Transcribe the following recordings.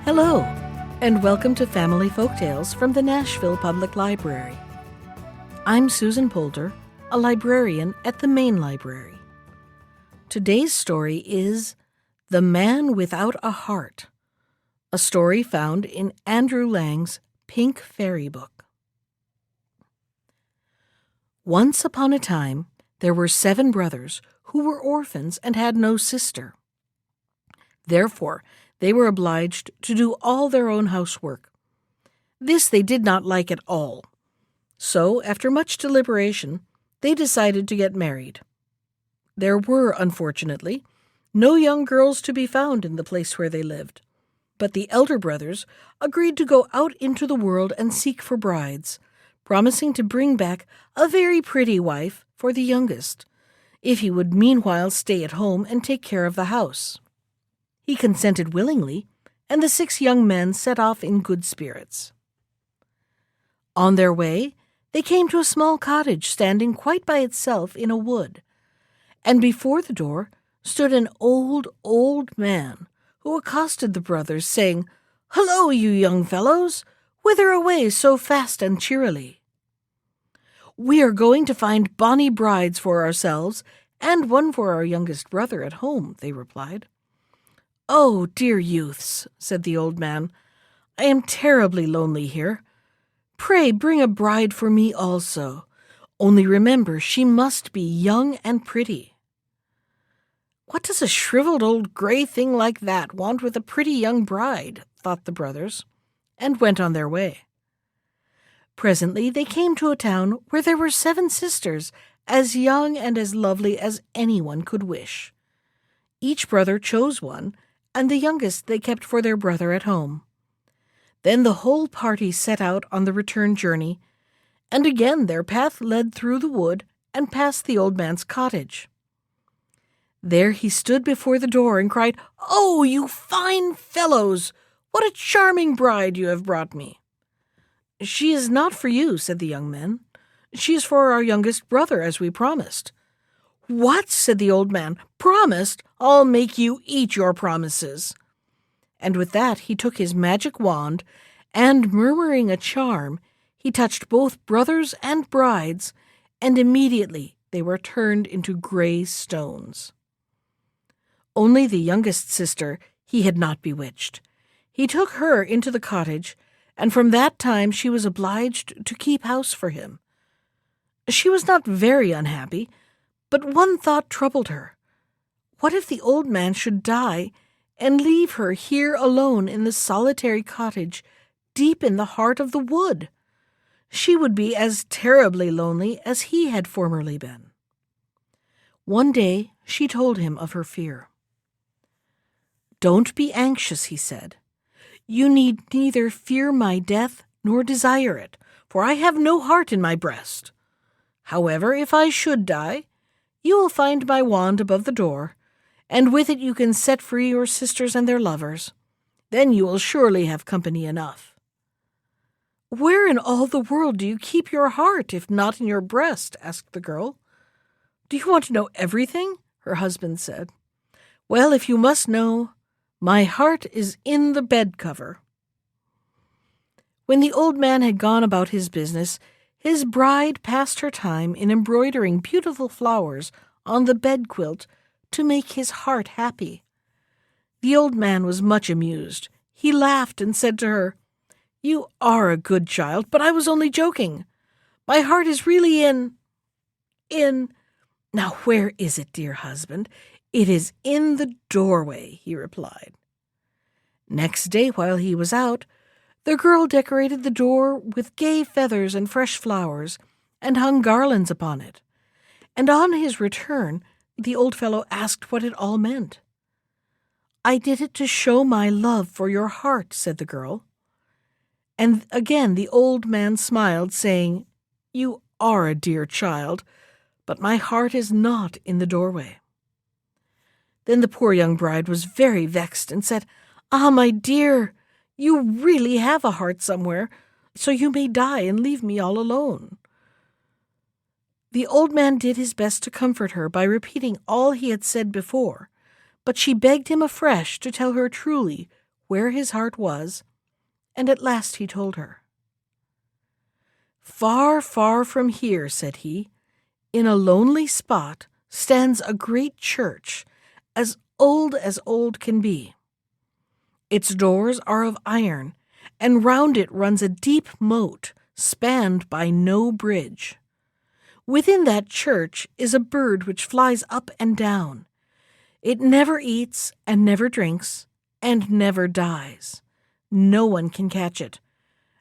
Hello, and welcome to Family Folktales from the Nashville Public Library. I'm Susan Poulter, a librarian at the main library. Today's story is The Man Without a Heart, a story found in Andrew Lang's Pink Fairy Book. Once upon a time, there were 7 brothers who were orphans and had no sister. Therefore, they were obliged to do all their own housework. This they did not like at all. So, after much deliberation, they decided to get married. There were, unfortunately, no young girls to be found in the place where they lived, but the elder brothers agreed to go out into the world and seek for brides, promising to bring back a very pretty wife for the youngest, if he would meanwhile stay at home and take care of the house. He consented willingly, and the 6 young men set off in good spirits. On their way, they came to a small cottage standing quite by itself in a wood, and before the door stood an old man who accosted the brothers, saying, "Hello, you young fellows! Whither away so fast and cheerily?" "We are going to find bonny brides for ourselves, and one for our youngest brother at home," they replied. "Oh, dear youths," said the old man, "I am terribly lonely here. Pray bring a bride for me also. Only remember, she must be young and pretty." "What does a shriveled old gray thing like that want with a pretty young bride?" thought the brothers, and went on their way. Presently they came to a town where there were 7 sisters, as young and as lovely as anyone could wish. Each brother chose one, and the youngest they kept for their brother at home. Then the whole party set out on the return journey, and again their path led through the wood and past the old man's cottage. There he stood before the door and cried, "Oh, you fine fellows! What a charming bride you have brought me!" "She is not for you," said the young men. "She is for our youngest brother, as we promised." "What?" said the old man. "Promised? I'll make you eat your promises." And with that he took his magic wand, and murmuring a charm, he touched both brothers and brides, and immediately they were turned into gray stones. Only the youngest sister he had not bewitched. He took her into the cottage, and from that time she was obliged to keep house for him. She was not very unhappy, but one thought troubled her. What if the old man should die and leave her here alone in the solitary cottage deep in the heart of the wood? She would be as terribly lonely as he had formerly been. One day she told him of her fear. "Don't be anxious," he said. "You need neither fear my death nor desire it, for I have no heart in my breast. However, if I should die, you will find my wand above the door, and with it you can set free your sisters and their lovers. Then you will surely have company enough." "Where in all the world do you keep your heart, if not in your breast?" asked the girl. "Do you want to know everything?" her husband said. "Well, if you must know, my heart is in the bed cover." When the old man had gone about his business, his bride passed her time in embroidering beautiful flowers on the bed quilt to make his heart happy. The old man was much amused. He laughed and said to her, "You are a good child, but I was only joking. My heart is really in... Now where is it, dear husband?" "It is in the doorway," he replied. Next day, while he was out, the girl decorated the door with gay feathers and fresh flowers, and hung garlands upon it. And on his return, the old fellow asked what it all meant. "I did it to show my love for your heart," said the girl. And again the old man smiled, saying, "You are a dear child, but my heart is not in the doorway." Then the poor young bride was very vexed and said, "Ah, my dear, you really have a heart somewhere, so you may die and leave me all alone." The old man did his best to comfort her by repeating all he had said before, but she begged him afresh to tell her truly where his heart was, and at last he told her. "Far, far from here," said he, "in a lonely spot stands a great church, as old can be. Its doors are of iron, and round it runs a deep moat, spanned by no bridge. Within that church is a bird which flies up and down. It never eats and never drinks and never dies. No one can catch it.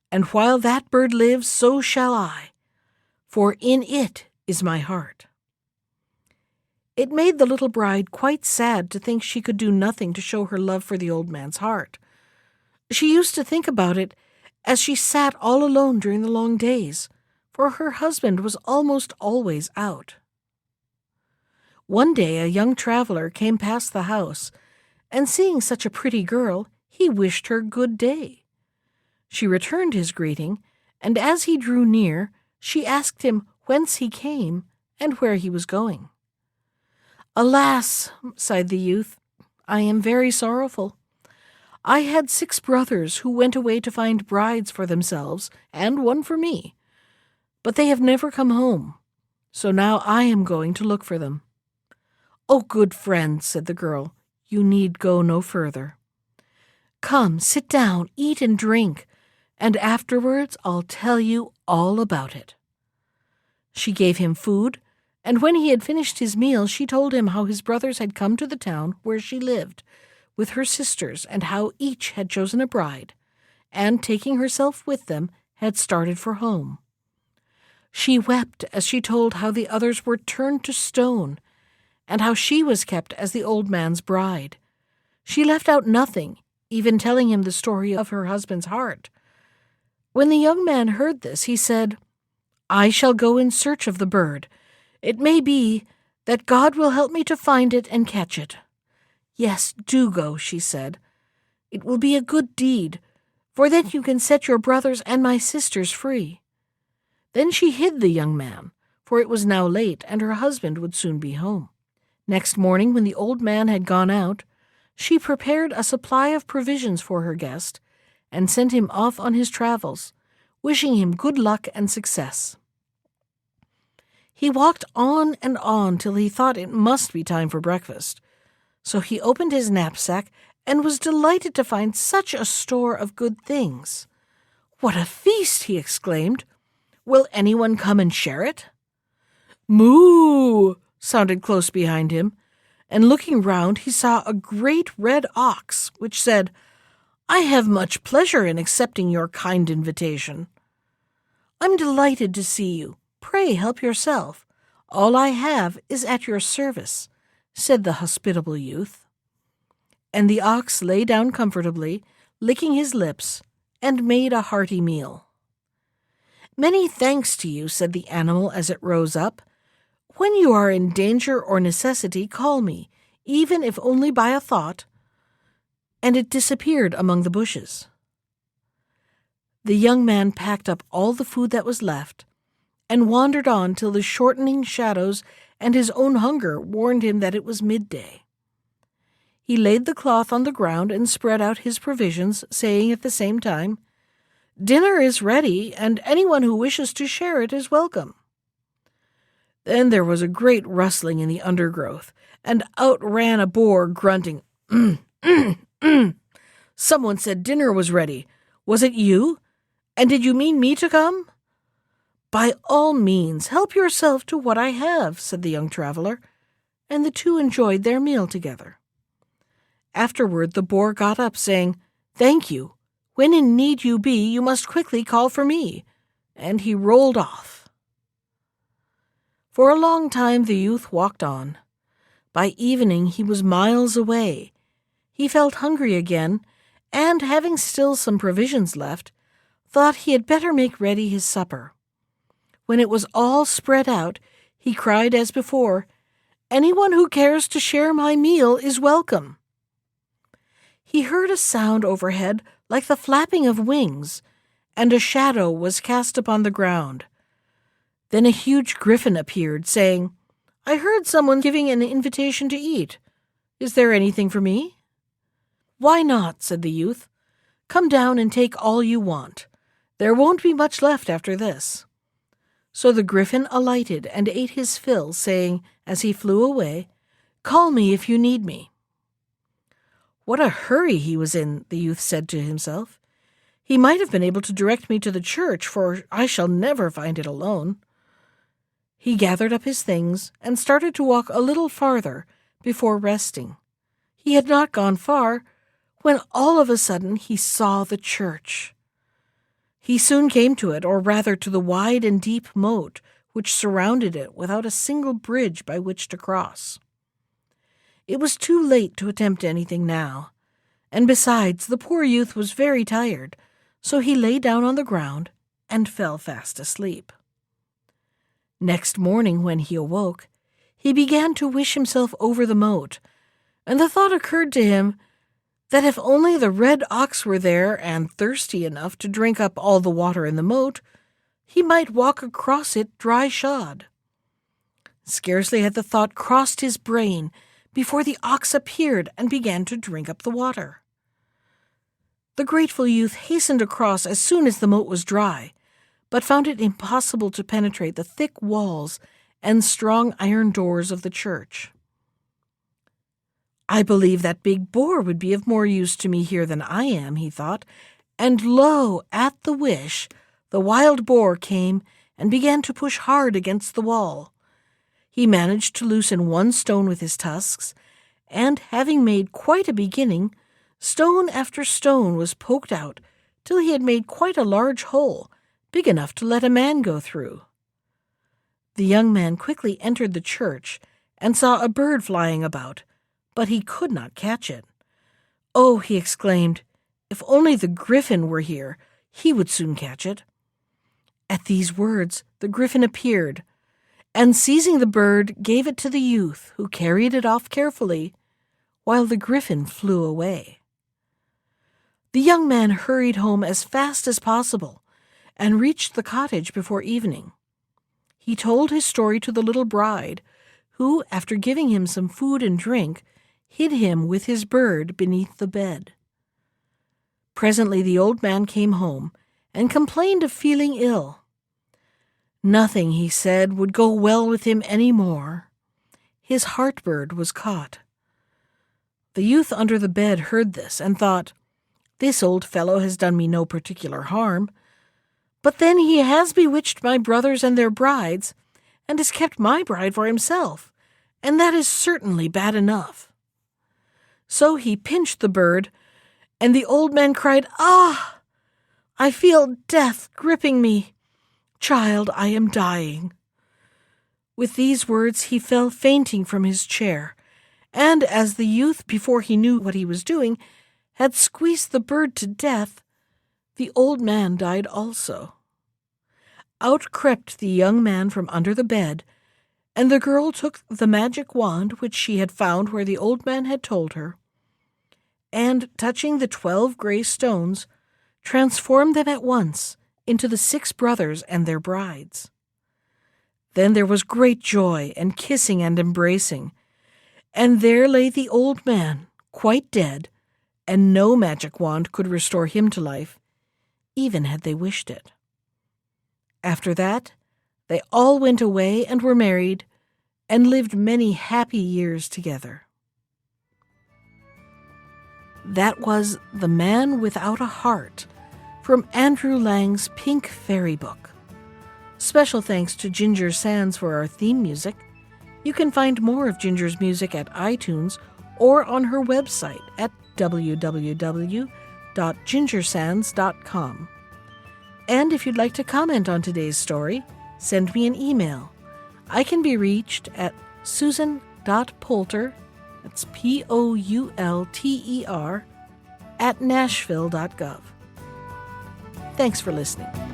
And while that bird lives, so shall I, for in it is my heart." It made the little bride quite sad to think she could do nothing to show her love for the old man's heart. She used to think about it as she sat all alone during the long days, for her husband was almost always out. One day a young traveler came past the house, and seeing such a pretty girl, he wished her good day. She returned his greeting, and as he drew near, she asked him whence he came and where he was going. "Alas," sighed the youth, "I am very sorrowful. I had 6 brothers who went away to find brides for themselves, and one for me. But they have never come home, so now I am going to look for them." "Oh, good friend," said the girl, "you need go no further. Come, sit down, eat and drink, and afterwards I'll tell you all about it." She gave him food, and when he had finished his meal, she told him how his brothers had come to the town where she lived, with her sisters, and how each had chosen a bride, and, taking herself with them, had started for home. She wept as she told how the others were turned to stone, and how she was kept as the old man's bride. She left out nothing, even telling him the story of her husband's heart. When the young man heard this, he said, "I shall go in search of the bird. It may be that God will help me to find it and catch it." "Yes, do go," she said. "It will be a good deed, for then you can set your brothers and my sisters free." Then she hid the young man, for it was now late and her husband would soon be home. Next morning, when the old man had gone out, she prepared a supply of provisions for her guest and sent him off on his travels, wishing him good luck and success. He walked on and on till he thought it must be time for breakfast. So he opened his knapsack and was delighted to find such a store of good things. "What a feast!" he exclaimed. "Will anyone come and share it?" "Moo!" sounded close behind him, and looking round he saw a great red ox, which said, "I have much pleasure in accepting your kind invitation." "I'm delighted to see you. Pray help yourself. All I have is at your service," said the hospitable youth. And the ox lay down comfortably, licking his lips, and made a hearty meal. "Many thanks to you," said the animal as it rose up. "When you are in danger or necessity, call me, even if only by a thought." And it disappeared among the bushes. The young man packed up all the food that was left, and wandered on till the shortening shadows and his own hunger warned him that it was midday. He laid the cloth on the ground and spread out his provisions, saying at the same time, "Dinner is ready, and anyone who wishes to share it is welcome." Then there was a great rustling in the undergrowth, and out ran a boar, grunting, "Mm. Someone said dinner was ready. Was it you? And did you mean me to come?" "By all means, help yourself to what I have," said the young traveler, and the two enjoyed their meal together. Afterward the boar got up, saying, "Thank you. When in need you be, you must quickly call for me," and he rolled off. For a long time the youth walked on. By evening he was miles away. He felt hungry again, and, having still some provisions left, thought he had better make ready his supper. When it was all spread out, he cried as before, "Anyone who cares to share my meal is welcome." He heard a sound overhead like the flapping of wings, and a shadow was cast upon the ground. Then a huge griffin appeared, saying, "I heard someone giving an invitation to eat. Is there anything for me?" "Why not?" said the youth. "Come down and take all you want. There won't be much left after this." So the griffin alighted and ate his fill, saying, as he flew away, "Call me if you need me." What a hurry he was in, the youth said to himself. He might have been able to direct me to the church, for I shall never find it alone. He gathered up his things and started to walk a little farther before resting. He had not gone far when all of a sudden he saw the church. He soon came to it, or rather to the wide and deep moat which surrounded it without a single bridge by which to cross. It was too late to attempt anything now, and besides, the poor youth was very tired, so he lay down on the ground and fell fast asleep. Next morning, when he awoke, he began to wish himself over the moat, and the thought occurred to him that if only the red ox were there and thirsty enough to drink up all the water in the moat, he might walk across it dry-shod. Scarcely had the thought crossed his brain before the ox appeared and began to drink up the water. The grateful youth hastened across as soon as the moat was dry, but found it impossible to penetrate the thick walls and strong iron doors of the church. "I believe that big boar would be of more use to me here than I am," he thought, and lo, at the wish, the wild boar came and began to push hard against the wall. He managed to loosen one stone with his tusks, and, having made quite a beginning, stone after stone was poked out till he had made quite a large hole, big enough to let a man go through. The young man quickly entered the church and saw a bird flying about, but he could not catch it. "Oh," he exclaimed, "if only the griffin were here, he would soon catch it." At these words the griffin appeared, and seizing the bird gave it to the youth, who carried it off carefully, while the griffin flew away. The young man hurried home as fast as possible, and reached the cottage before evening. He told his story to the little bride, who, after giving him some food and drink, hid him with his bird beneath the bed. Presently the old man came home and complained of feeling ill. Nothing, he said, would go well with him any more. His heart-bird was caught. The youth under the bed heard this and thought, "This old fellow has done me no particular harm, but then he has bewitched my brothers and their brides, and has kept my bride for himself, and that is certainly bad enough." So he pinched the bird, and the old man cried, "Ah! I feel death gripping me. Child, I am dying." With these words he fell fainting from his chair, and as the youth, before he knew what he was doing, had squeezed the bird to death, the old man died also. Out crept the young man from under the bed, and the girl took the magic wand which she had found where the old man had told her, and, touching the 12 gray stones, transformed them at once into the 6 brothers and their brides. Then there was great joy and kissing and embracing, and there lay the old man, quite dead, and no magic wand could restore him to life, even had they wished it. After that, they all went away and were married, and lived many happy years together. That was The Man Without a Heart, from Andrew Lang's Pink Fairy Book. Special thanks to Ginger Sands for our theme music. You can find more of Ginger's music at iTunes or on her website at www.gingersands.com. And if you'd like to comment on today's story, send me an email. I can be reached at susan.poulter, that's Poulter, @nashville.gov. Thanks for listening.